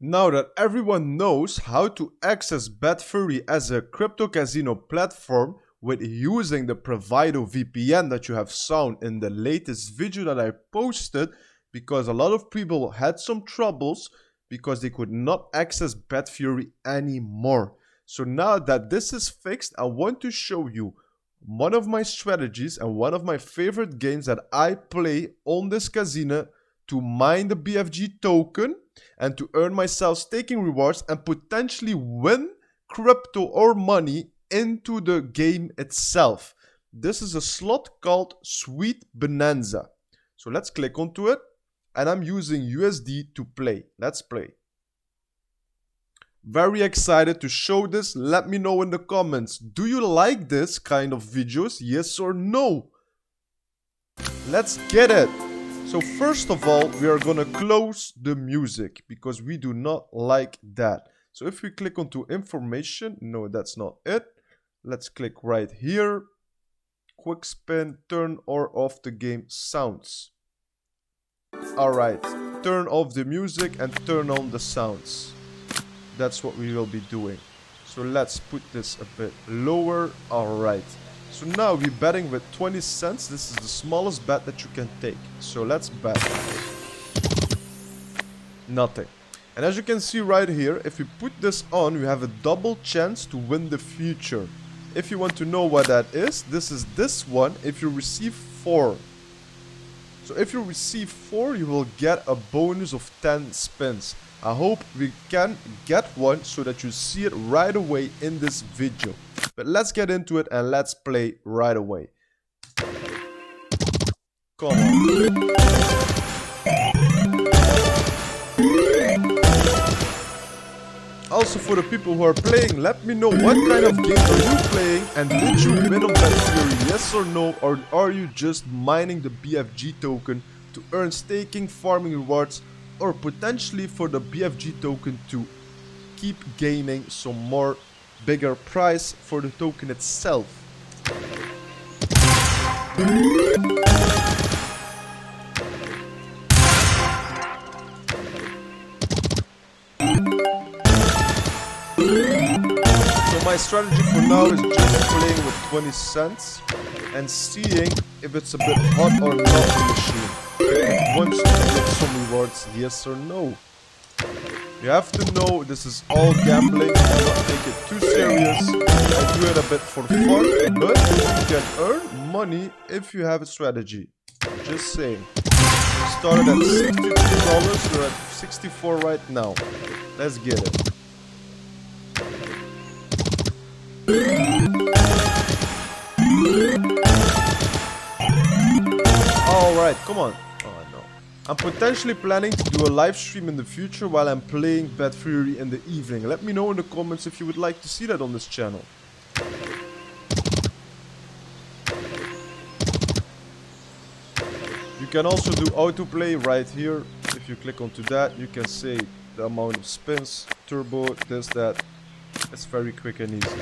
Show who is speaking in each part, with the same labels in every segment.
Speaker 1: Now that everyone knows how to access Betfury as a crypto casino platform with using the Provido VPN that you have seen in the latest video that I posted, because a lot of people had some troubles because they could not access Betfury anymore. So now that this is fixed, I want to show you one of my strategies and one of my favorite games that I play on this casino to mine the BFG token and to earn myself staking rewards and potentially win crypto or money into the game itself. This is a slot called Sweet Bonanza. So let's click onto it, and I'm using USD to play. Let's play. Very excited to show this. Let me know in the comments. Do you like this kind of videos? Yes or no? Let's get it. So first of all, we are gonna close the music because we do not like that. So if we click onto information, no, that's not it. Let's click right here. Quick spin, turn or off the game sounds. Alright, turn off the music and turn on the sounds. That's what we will be doing. So let's put this a bit lower. Alright. So now we're betting with 20 cents. This is the smallest bet that you can take. So let's bet. Nothing. And as you can see right here, if we put this on, we have a double chance to win the future. If you want to know what that is, this is this one if you receive 4. So if you receive 4, you will get a bonus of 10 spins. I hope we can get one so that you see it right away in this video. But let's get into it and let's play right away. Come on. Also, for the people who are playing, let me know what kind of games are you playing and did you win on Betfury, yes or no, or are you just mining the BFG token to earn staking, farming rewards, or potentially for the BFG token to keep gaining some more bigger price for the token itself. So my strategy for now is just playing with 20 cents and seeing if it's a bit hot or not the machine. If it wants to get some rewards, yes or no. You have to know this is all gambling, do not take it too serious. I do it a bit for fun, but you can earn money if you have a strategy. Just saying. We started at $63, we're at 64 right now. Let's get it. Alright, come on. Oh no. I'm potentially planning to do a live stream in the future while I'm playing Betfury in the evening. Let me know in the comments if you would like to see that on this channel. You can also do autoplay right here. If you click onto that, you can say the amount of spins, turbo, this, that. It's very quick and easy.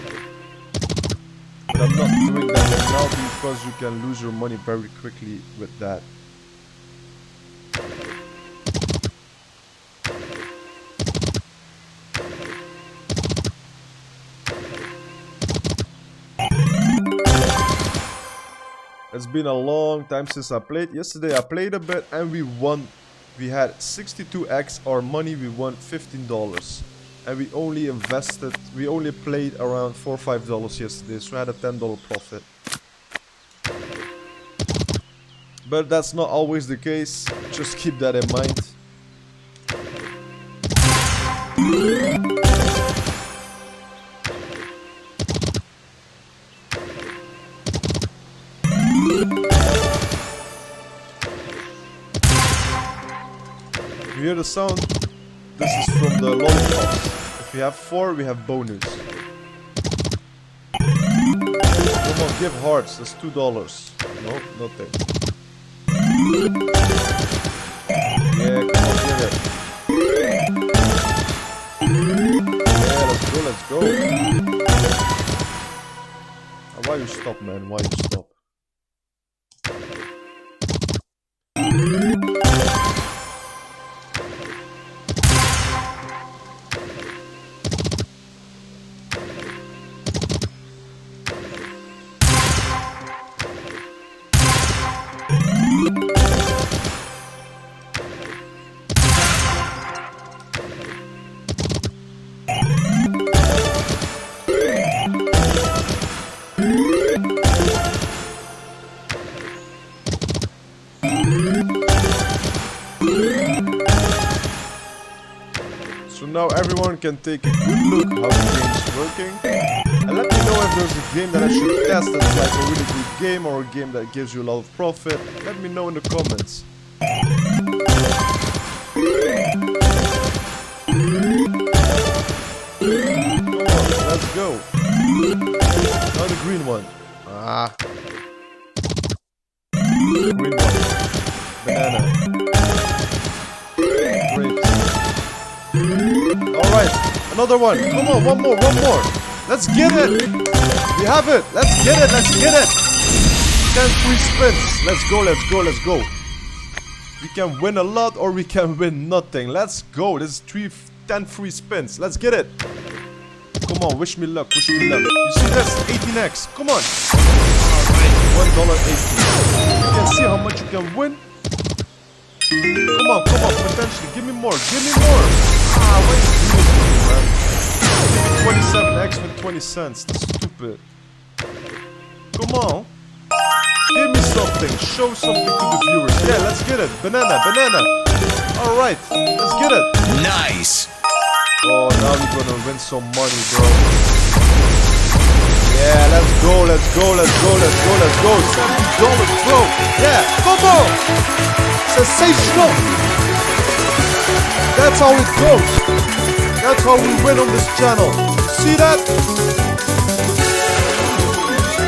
Speaker 1: But I'm not doing that right now because you can lose your money very quickly with that. It's been a long time since I played. Yesterday I played a bit and we won. We had 62x our money, we won $15. And we only played around $4 or $5 yesterday, so I had a $10 profit. But that's not always the case, just keep that in mind. You hear the sound? This is from the lollipops. If we have 4, we have bonus. Come on, give hearts. That's $2. No, nothing. Yeah, come on, give it. Yeah, let's go. Why you stop, man? Why you stop? So now everyone can take a good look how the game is working. And let me know if there's a game that I should test that's like a really good game or a game that gives you a lot of profit. Let me know in the comments. Come on, let's go. Now the green one. Ah. Green one. Banana. Grapes. Alright, another one. Come on, one more. Let's get it. We have it. Let's get it. 10 free spins. Let's go. We can win a lot or we can win nothing. Let's go. This is 10 free spins. Let's get it. Come on, wish me luck. You see that's 18x. Come on. Alright, $1.80. You can see how much you can win. Come on, potentially. Give me more. Ah, why are you doing this, man? 27x with 20 cents. That's stupid. Come on. Give me something. Show something to the viewers. Yeah, let's get it. Banana. Alright, let's get it.
Speaker 2: Nice.
Speaker 1: Oh, now we're gonna win some money, bro. Yeah, let's go. $70, bro. Yeah, come on. Sensational. That's how it goes. That's how we win on this channel. See that?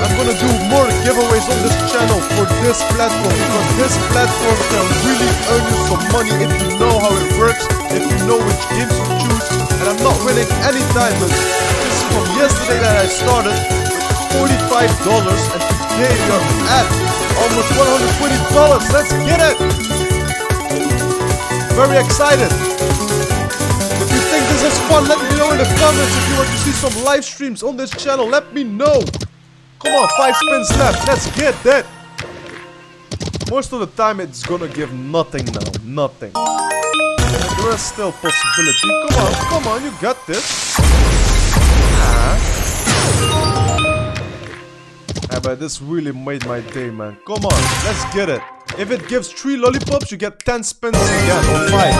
Speaker 1: I'm gonna do more giveaways on this channel for this platform, because this platform can really earn you some money if you know how it works, if you know which games to choose. And I'm not winning any time, but this is from yesterday that I started with $45, and today we are at almost $120. Let's get it! Very excited. If you think this is fun, let me know in the comments. If you want to see some live streams on this channel, let me know. Come on, 5 spins left. Let's get that. Most of the time, it's gonna give nothing now. Nothing. But there is still possibility. Come on, you got this. But this really made my day, man. Come on, let's get it. If it gives 3 lollipops, you get 10 spins again, or 5.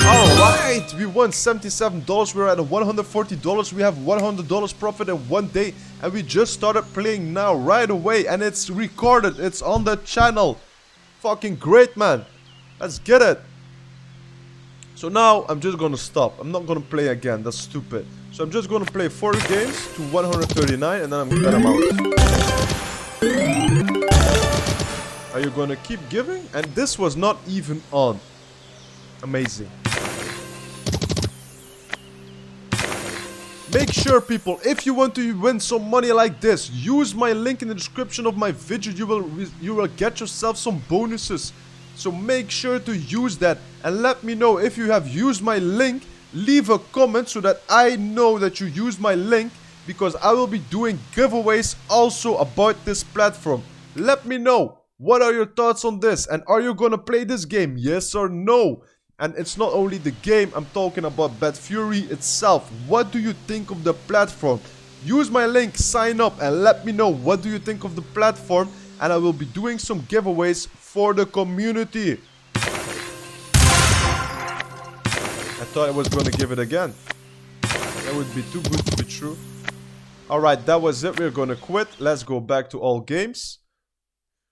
Speaker 1: Alright, we won $77. We're at $140. We have $100 profit in one day. And we just started playing now, right away. And it's recorded. It's on the channel. Fucking great, man. Let's get it. So now, I'm just gonna stop. I'm not gonna play again. That's stupid. So I'm just gonna play 4 games to 139. And then I'm out. Are you gonna keep giving? And this was not even on. Amazing. Make sure, people, if you want to win some money like this, use my link in the description of my video. You will get yourself some bonuses. So make sure to use that. And let me know if you have used my link. Leave a comment so that I know that you used my link, because I will be doing giveaways also about this platform. Let me know. What are your thoughts on this? And are you gonna play this game? Yes or no? And it's not only the game, I'm talking about Betfury itself. What do you think of the platform? Use my link, sign up, and let me know what do you think of the platform. And I will be doing some giveaways for the community. I thought I was gonna give it again. That would be too good to be true. Alright, that was it. We're gonna quit. Let's go back to all games.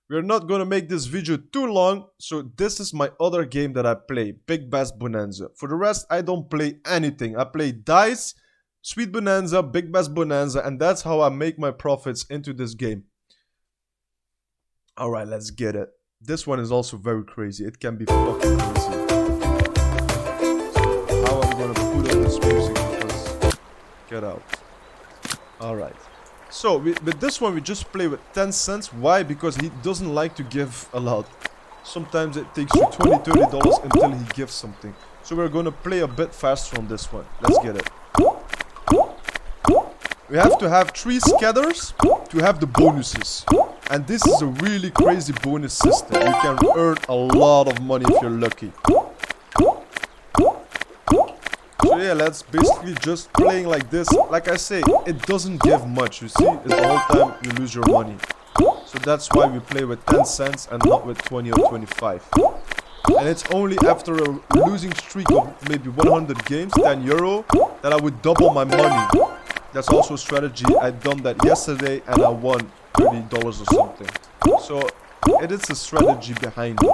Speaker 1: We're not gonna make this video too long, so this is my other game that I play, Big Bass Bonanza. For the rest, I don't play anything. I play Dice, Sweet Bonanza, Big Bass Bonanza, and that's how I make my profits into this game. Alright, let's get it. This one is also very crazy. It can be fucking crazy. So how I'm gonna put on this music, because... Get out. Alright. So, with this one, we just play with 10 cents. Why? Because he doesn't like to give a lot. Sometimes it takes you $20, $30 until he gives something. So we're gonna play a bit faster on this one. Let's get it. We have to have 3 scatters to have the bonuses. And this is a really crazy bonus system. You can earn a lot of money if you're lucky. So yeah, let's basically just playing like this. Like I say, it doesn't give much, you see? It's the whole time you lose your money. So that's why we play with 10 cents and not with 20 or 25. And it's only after a losing streak of maybe 100 games, 10 euro, that I would double my money. That's also a strategy. I done that yesterday and I won $30 or something. So it is a strategy behind it.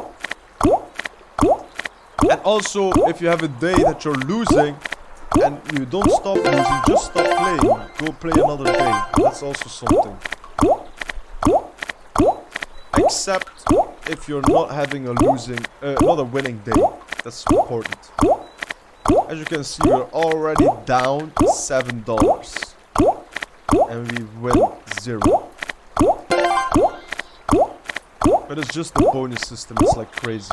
Speaker 1: And also, if you have a day that you're losing and you don't stop losing, just stop playing. Go play another day. That's also something. Except if you're not having a not a winning day. That's important. As you can see, we're already down $7. And we win 0. But it's just the bonus system. It's like crazy.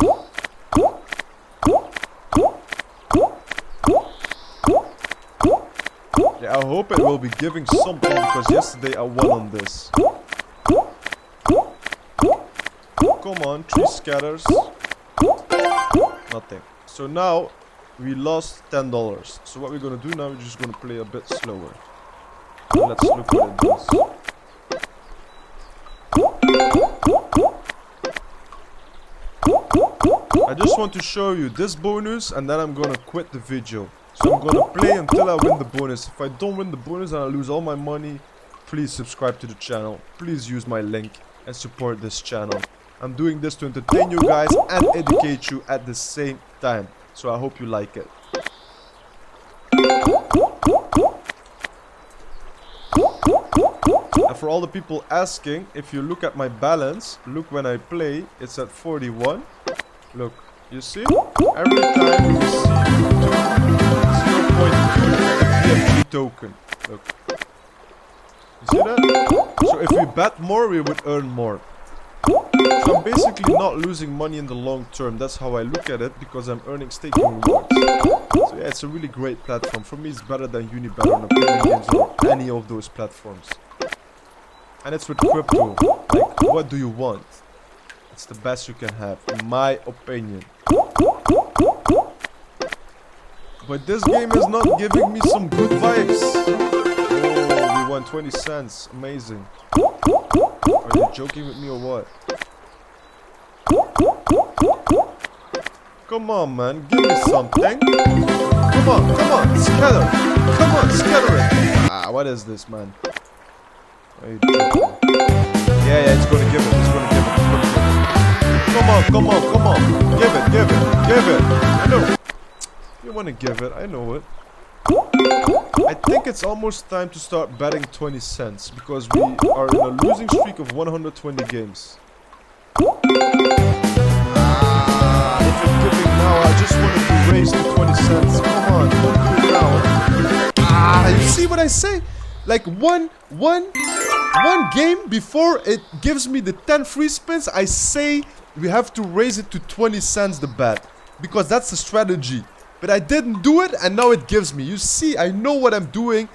Speaker 1: Yeah, I hope it will be giving something because yesterday I won on this. Come on, 3 scatters. Nothing. So now we lost $10. So what we're gonna do now, we're just gonna play a bit slower. Let's look what it does. I just want to show you this bonus and then I'm gonna quit the video. So I'm gonna play until I win the bonus. If I don't win the bonus and I lose all my money, please subscribe to the channel. Please use my link and support this channel. I'm doing this to entertain you guys and educate you at the same time. So I hope you like it. And for all the people asking, if you look at my balance, look when I play, it's at 41. Look, you see? Every time we receive 0.2 token. Look. You see that? So if we bet more, we would earn more. So I'm basically not losing money in the long term. That's how I look at it, because I'm earning staking rewards. So yeah, it's a really great platform. For me, it's better than Unibet or Payment Games or any of those platforms. And it's with crypto. Like, what do you want? It's the best you can have, in my opinion. But this game is not giving me some good vibes. Oh, we won 20 cents. Amazing. Are you joking with me or what? Come on, man. Give me something. Come on, come on. Scatter. Come on, scatter it. Ah, what is this, man? Are you joking? Yeah, it's gonna give it. It's gonna give it. It's gonna give it. Come on, come on, come on. Give it, give it, give it. I know. You wanna give it. I know it. I think it's almost time to start betting 20 cents because we are in a losing streak of 120 games. If you're giving now, I just wanted to raise to 20 cents. Come on, don't do it now. You see what I say? Like one game before it gives me the 10 free spins, I say we have to raise it to 20 cents the bet because that's the strategy. But I didn't do it and now it gives me. You see, I know what I'm doing.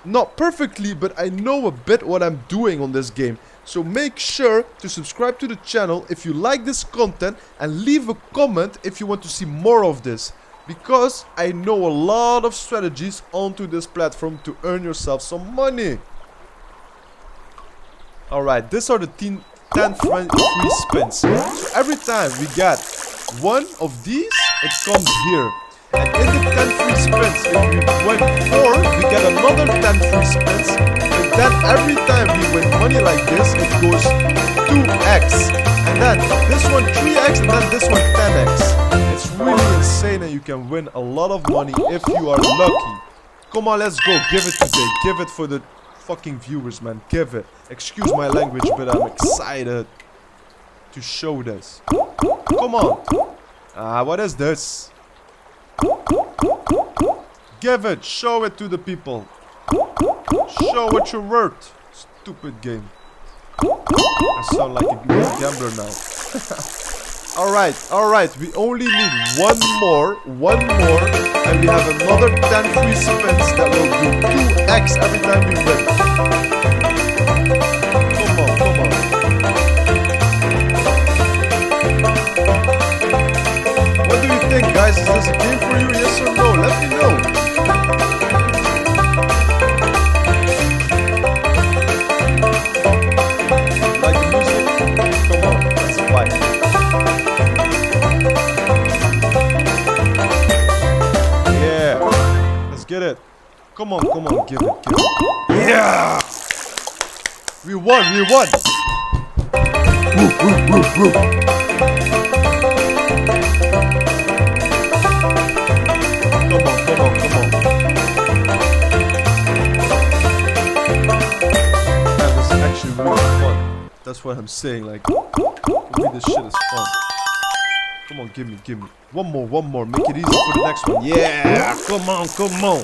Speaker 1: Not perfectly, but I know a bit what I'm doing on this game. So make sure to subscribe to the channel if you like this content and leave a comment if you want to see more of this. Because I know a lot of strategies onto this platform to earn yourself some money. Alright, these are the 10 free spins. So every time we get one of these, it comes here. And in the 10 free spins, if we win 4, we get another 10 free spins. And then every time we win money like this, it goes 2x. And then this one 3x, and then this one 10x. It's really insane and you can win a lot of money if you are lucky. Come on, let's go. Give it today. Give it for the fucking viewers, man. Give it. Excuse my language, but I'm excited to show this. Come on. What is this? Give it, show it to the people. Show what you're worth. Stupid game. I sound like a good gambler now. Alright, we only need one more, and we have another 10 free spins that will do 2x every time we win. Come on. What do you think, guys? Is this a game for you? Yes or no? Let me know. Like the music? Come on, let's fight. Get it. Come on, come on. Give it, give it. Yeah! We won, we won. Woo, woo, woo, woo. Come on, come on, come on. Man, this is actually really fun. That's what I'm saying. Like, for me, this shit is fun. Come on, give me, give me. One more. Make it easy for the next one. Yeah, come on, come on.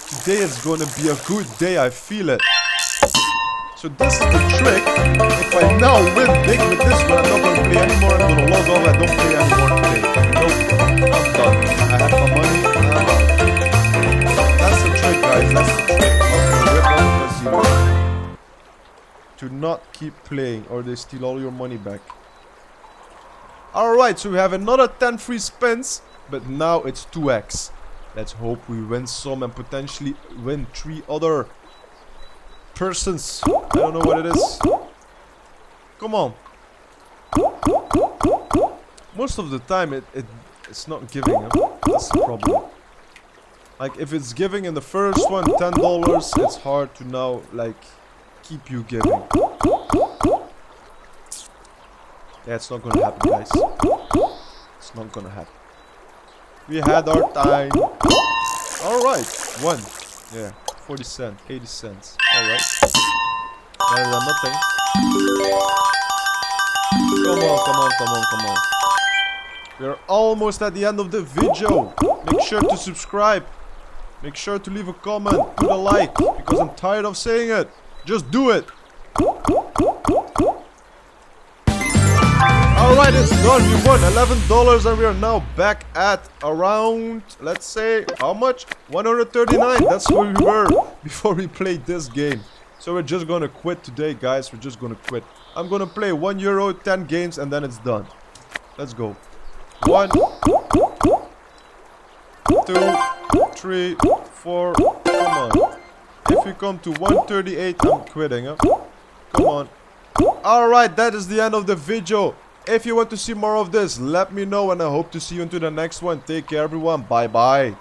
Speaker 1: Today is gonna be a good day. I feel it. So this is the trick. If I now win big with this one, I'm not gonna play anymore. I'm gonna log off. I don't play anymore today. Nope, I'm done. I have my money. I'm out. That's the trick, guys. That's the trick. Rip off the casino. To not keep playing, or they steal all your money back. Alright, so we have another 10 free spins, but now it's 2x. Let's hope we win some and potentially win 3 other persons. I don't know what it is. Come on. Most of the time it's not giving up. That's the problem. Like if it's giving in the first one $10, it's hard to now like keep you giving. Yeah, it's not gonna happen, guys. It's not gonna happen. We had our time. Alright, one. Yeah, 40 cents, 80 cents. Alright. Better than nothing. Come on, come on, come on, come on. We're almost at the end of the video. Make sure to subscribe. Make sure to leave a comment. Put a like. Because I'm tired of saying it. Just do it. Alright, it's done. We won $11 and we are now back at around, let's say, how much? 139. That's where we were before we played this game. So we're just gonna quit today, guys. We're just gonna quit. I'm gonna play €1, 10 games, and then it's done. Let's go. 1, 2, 3, 4. Come on. If we come to 138, I'm quitting. Huh? Come on. Alright, that is the end of the video. If you want to see more of this, let me know, and I hope to see you into the next one. Take care, everyone. Bye bye.